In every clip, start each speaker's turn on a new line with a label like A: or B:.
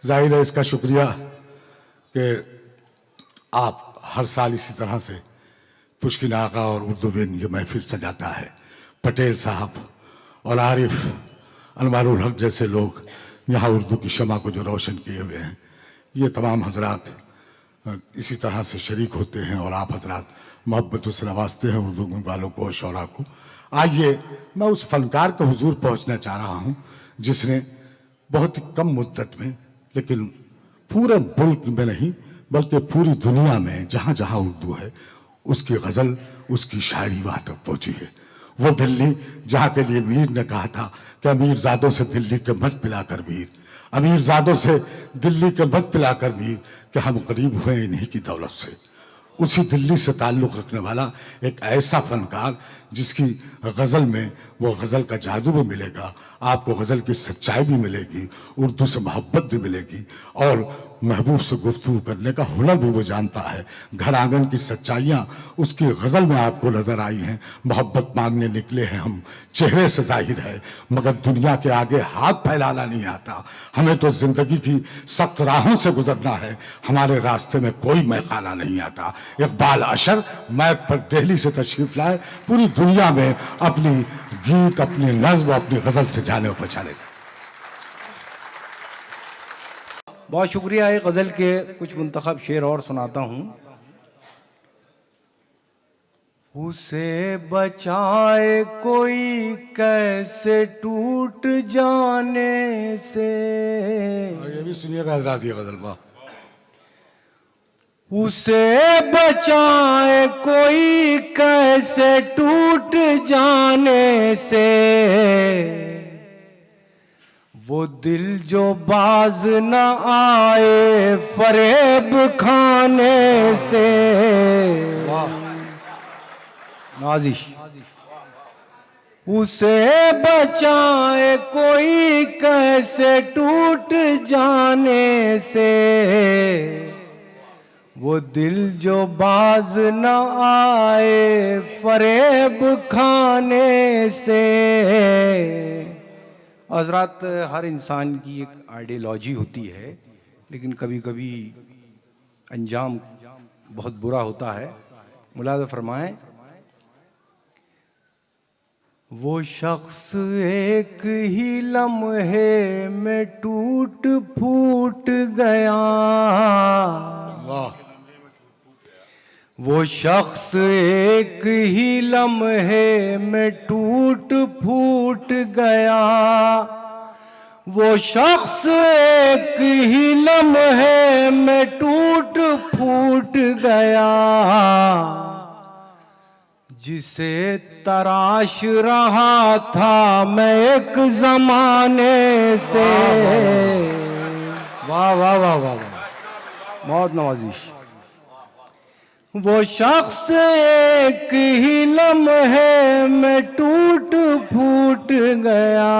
A: जाहिर है इसका शुक्रिया कि आप हर साल इसी तरह से पुष्किन आका और उर्दू बिन ये महफिल सजाता है। पटेल साहब और आरिफ अनवारुल हक जैसे लोग यहाँ उर्दू की शमा को जो रोशन किए हुए हैं, ये तमाम हजरात इसी तरह से शरीक होते हैं और आप हजरात मोहब्बतों से नवाजते हैं उर्दू वालों को और शौरा को। आइए मैं उस फनकार के हुजूर पहुँचना चाह रहा हूँ जिसने बहुत ही कम मुद्दत में, लेकिन पूरे मुल्क में नहीं बल्कि पूरी दुनिया में जहाँ जहाँ उर्दू है उसकी गज़ल, उसकी शायरी वहाँ तक पहुँची है। वो दिल्ली जहाँ के लिए मीर ने कहा था कि अमीरजादों से दिल्ली के मत पिलाकर मीर, अमीरजादों से दिल्ली के मत पिलाकर मीर, कि हम गरीब हुए इन्हीं की दौलत से। उसी दिल्ली से ताल्लुक़ रखने वाला एक ऐसा फनकार जिसकी गज़ल में वो गज़ल का जादू भी मिलेगा, आपको गज़ल की सच्चाई भी मिलेगी, उर्दू से मोहब्बत भी मिलेगी और महबूब से गुफ्तगू करने का हुनर भी वो जानता है। घर आंगन की सच्चाइयाँ उसकी गज़ल में आपको नज़र आई हैं। मोहब्बत मांगने निकले हैं हम, चेहरे से जाहिर है, मगर दुनिया के आगे हाथ फैलाना नहीं आता। हमें तो ज़िंदगी की सख्त राहों से गुजरना है, हमारे रास्ते में कोई मैखाना नहीं आता। इकबाल अशर मैक पर दिल्ली से तशरीफ़ लाए, पूरी दुनिया में अपनी गीत, अपनी नज़्म, अपनी गज़ल से जाने पहचाने।
B: बहुत शुक्रिया। एक गज़ल के कुछ मुंतखब शेर और सुनाता हूँ। उसे बचाए कोई कैसे टूट जाने से,
A: ये भी सुनिएगा हज़रात ये गज़ल बा।
B: उसे बचाए कोई कैसे टूट जाने से, वो दिल जो बाज न आए फरेब खाने से। नाजिश। उसे बचाए कोई कैसे टूट जाने से, वो दिल जो बाज न आए फरेब खाने से। हज़रात, हर इंसान की एक आइडियोलॉजी होती है, लेकिन कभी कभी अंजाम बहुत बुरा होता है। मुलाज़ा फरमाएं, वो शख्स एक ही लम्हे में टूट फूट गया, वो शख्स एक ही लम्हे में टूट फूट गया, वो शख्स एक ही लम्हे में टूट फूट गया, जिसे तराश रहा था मैं एक ज़माने से।
A: वाह वाह वाह वाह,
B: बहुत नवाजिश। वो शख्स एक ही लम्हे में टूट फूट गया,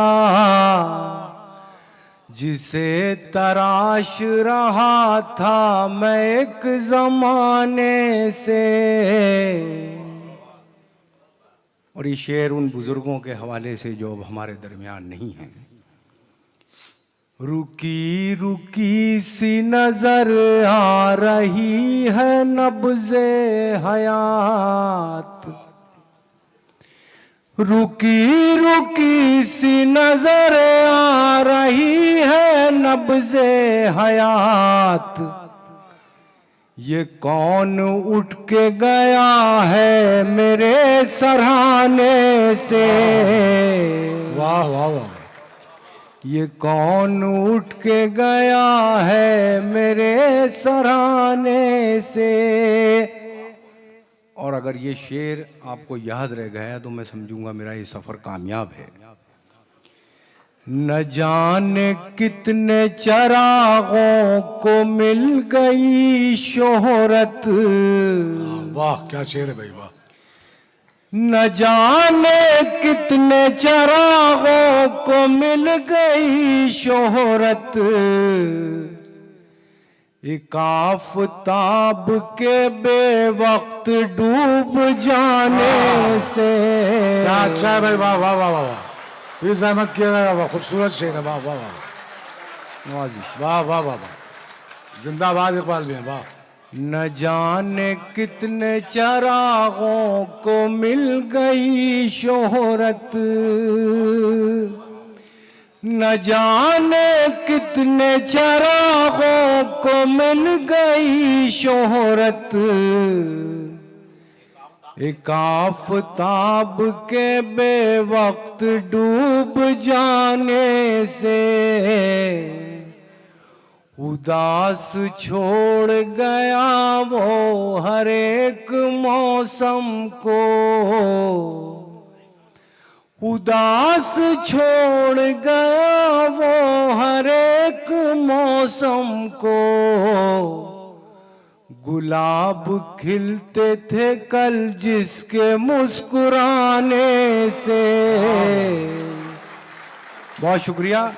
B: जिसे तराश रहा था मैं एक ज़माने से। और ये शेर उन बुज़ुर्गों के हवाले से जो अब हमारे दरमियान नहीं हैं। रुकी रुकी सी नजर आ रही है नब्ज़े हयात, रुकी रुकी सी नजर आ रही है नब्ज़े हयात, ये कौन उठ के गया है मेरे सराहने से।
A: वाह वाह वाह,
B: ये कौन उठ के गया है मेरे सराहने से। और अगर ये शेर आपको याद रह गया तो मैं समझूंगा मेरा ये सफ़र कामयाब है। न जाने कितने चरागों को मिल गई शोहरत,
A: वाह क्या शेर है भाई, वाह।
B: न जाने कितने चरागों को मिल गई शोहरत, एक आफताब के बेवक्त डूब जाने से।
A: क्या अच्छा है भाई, वाह वाह वाह वाह वाह, ये जहमत किया गया, वाह खूबसूरत शेर है, वाह वाह वाह।
B: नवाजिश।
A: वाह वाह वाह वाह, जिंदाबाद इकबाल मियां, वाह।
B: न जाने कितने चरागों को मिल गई शोहरत, न जाने कितने चरागों को मिल गई शोहरत, एक आफताब के बेवक्त डूब जाने से उदास छोड़ गया वो हर एक मौसम को, उदास छोड़ गया वो हर एक मौसम को। गुलाब खिलते थे कल जिसके मुस्कुराने से। बहुत शुक्रिया।